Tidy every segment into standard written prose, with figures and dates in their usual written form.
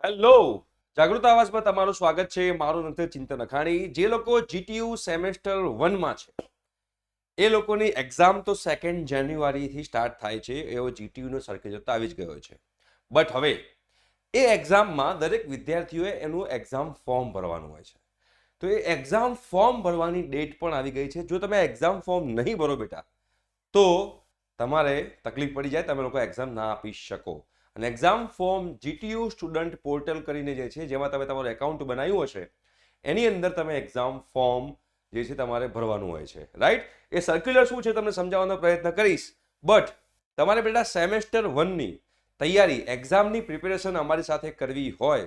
Hello, જાગૃત આવાજમાં તમારું સ્વાગત છે. મારું નથી ચિંતન અખાણી. જે લોકો જીટીયુ સેમેસ્ટર 1 માં છે એ લોકોની એક્ઝામ તો 2 જાન્યુઆરીથી સ્ટાર્ટ થાય છે, એવો જીટીયુનો સર્ક્યુલર તો આવી જ ગયો છે. બટ હવે એ એક્ઝામમાં દરેક વિદ્યાર્થીઓએ એનું એક્ઝામ ફોર્મ ભરવાનું હોય છે. તો એ એક્ઝામ ફોર્મ ભરવાની ડેટ પણ આવી ગઈ છે. જો તમે એક્ઝામ ફોર્મ નહીં ભરો બેટા તો તમારે તકલીફ પડી જાય, તમે લોકો એક્ઝામ ના આપી શકો. અને exam form GTU student portal કરીને જે છે, જેમાં તમે તમારું એકાઉન્ટ બનાવ્યું હશે, એની અંદર તમે એક્ઝામ ફોર્મ જે છે તમારે ભરવાનું હોય છે. રાઈટ? એ સર્ક્યુલર શું છે તમને સમજાવવાનો પ્રયત્ન કરીશ. બટ તમારે બેટા સેમેસ્ટર 1ની તૈયારી, એક્ઝામની પ્રિપેરેશન અમારી સાથે કરવી હોય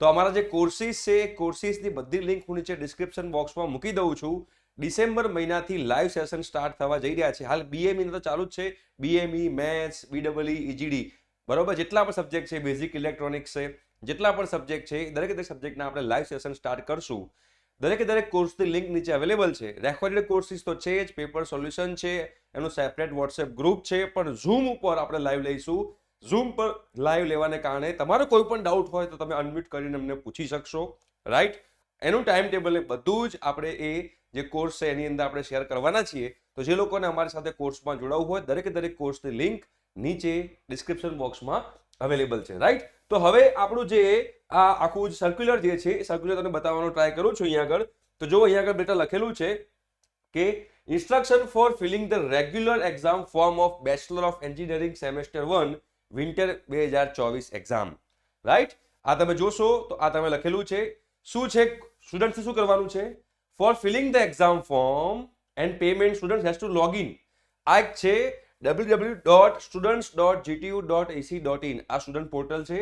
તો અમારા જે કોર્સિસ છે એ કોર્સિસની બધી લિંક હું નીચે ડિસ્ક્રિપ્શન બોક્સમાં મૂકી દઉં છું. ડિસેમ્બર મહિનાથી લાઈવ સેશન સ્ટાર્ટ થવા જઈ રહ્યા છે. હાલ બીએમઈ તો ચાલુ જ છે. બીએમઈ, મેથ્સ, બીડબલઈ, ઈજીડી, બરોબર, જેટલા પણ સબ્જેક્ટ છે, બેઝિક ઇલેક્ટ્રોનિક્સ છે, જેટલા પણ સબ્જેક્ટ છે, દરેક સબ્જેક્ટના આપણે લાઈવ સેશન સ્ટાર્ટ કરશું. દરેક કોર્સની લિંક નીચે અવેલેબલ છે. રેકોર્ડેડ કોર્સિસ તો છે જ, પેપર સોલ્યુશન છે, એનું સેપરેટ વોટ્સએપ ગ્રુપ છે, પણ ઝૂમ ઉપર આપણે લાઈવ લઈશું. ઝૂમ પર લાઈવ લેવાને કારણે તમારો કોઈ પણ ડાઉટ હોય તો તમે અનમ્યુટ કરીને અમને પૂછી શકશો. રાઈટ? એનું ટાઈમ ટેબલ એ બધું જ આપણે એ જે કોર્સ છે એની અંદર આપણે શેર કરવાના છીએ. તો જે લોકોને અમારી સાથે કોર્સમાં જોડાવવું હોય, દરેક કોર્સની લિંક નીચે ડિસ્ક્રિપ્શન બોક્સમાં અવેલેબલ છે. રાઈટ? તો હવે આપણું જે આ આખું સર્ક્યુલર જે છે એ સર્ક્યુલર તમને બતાવવાનો ટ્રાય કરું છું અહીંયા આગળ. તો જો અહીંયા આગળ બેટા લખેલું છે કે instruction for filling the regular exam form of bachelor of engineering semester 1 winter 2024 exam. Right? આ તમે જોશો તો આ તમે લખેલું છે. શું છે? સ્ટુડન્ટ્સે શું કરવાનું છે? For filling the exam form and payment student has to log in. આ એક છે www.students.gtu.ac.in. આ સ્ટુડન્ટ પોર્ટલ છે.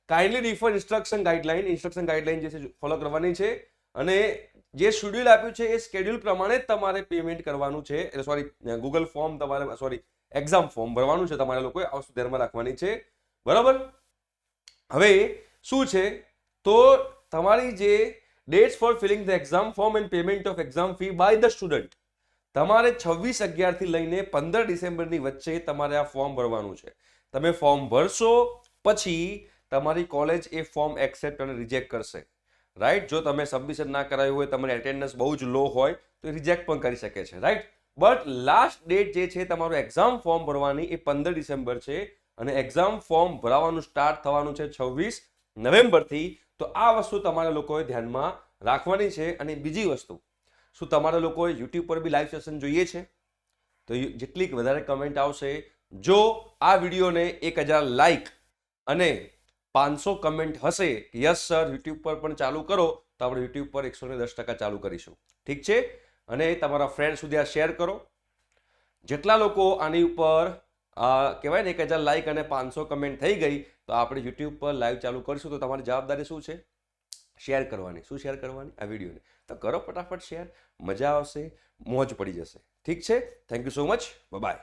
કાઇન્ડલી રિફર ઇન્સ્ટ્રક્શન ગાઈડલાઈન જે છે ફોલો કરવાની છે. અને જે શેડ્યુલ આપ્યું છે એ શેડ્યુલ પ્રમાણે જ તમારે પેમેન્ટ કરવાનું છે. ગૂગલ ફોર્મ તમારે એક્ઝામ ફોર્મ ભરવાનું છે. તમારે લોકોએ આ વસ્તુ ધ્યાનમાં રાખવાની છે. બરાબર? હવે શું છે તો તમારી જે dates for filling the exam form and payment of exam fee by the student, તમારે 26/11 થી લઈને 15 ડિસેમ્બરની વચ્ચે તમારે આ ફોર્મ ભરવાનું છે. તમે ફોર્મ ભરશો પછી તમારી કોલેજ એ ફોર્મ એક્સેપ્ટ અને રિજેક્ટ કરશે. રાઈટ? જો તમે સબમિશન ના કરાયું હોય, તમારી એટેન્ડન્સ બહુ જ લો હોય તો રિજેક્ટ પણ કરી શકે છે. રાઈટ? બટ લાસ્ટ ડેટ જે છે તમારું એક્ઝામ ફોર્મ ભરવાની એ 15 ડિસેમ્બર છે અને એક્ઝામ ફોર્મ ભરાવાનું સ્ટાર્ટ થવાનું છે 26 નવેમ્બરથી. તો આ વસ્તુ તમારા લોકોએ ધ્યાનમાં રાખવાની છે. અને બીજી વસ્તુ, શું તમારા લોકોએ યુટ્યુબ પર બી લાઈવ સેશન જોઈએ છે? તો જેટલી વધારે કમેન્ટ આવશે, જો આ વિડીયોને 1000 લાઈક અને 500 કમેન્ટ હશે કે યસ સર યુટ્યુબ પર પણ ચાલુ કરો, તો આપણે યુટ્યુબ પર 110% ચાલુ કરીશું. ઠીક છે? અને તમારા ફ્રેન્ડ સુધી આ શેર કરો. જેટલા લોકો આની ઉપર કહેવાય ને 1000 લાઈક અને 500 કમેન્ટ થઈ ગઈ તો આપણે યુટ્યુબ પર લાઈવ ચાલુ કરીશું. તો તમારી જવાબદારી શું છે? શેર કરવાની. શું શેર કરવાની? આ વિડીયોને તો કરો ફટાફટ શેર. મજા આવશે, મોજ પડી જશે. ઠીક છે? Thank you so much. By.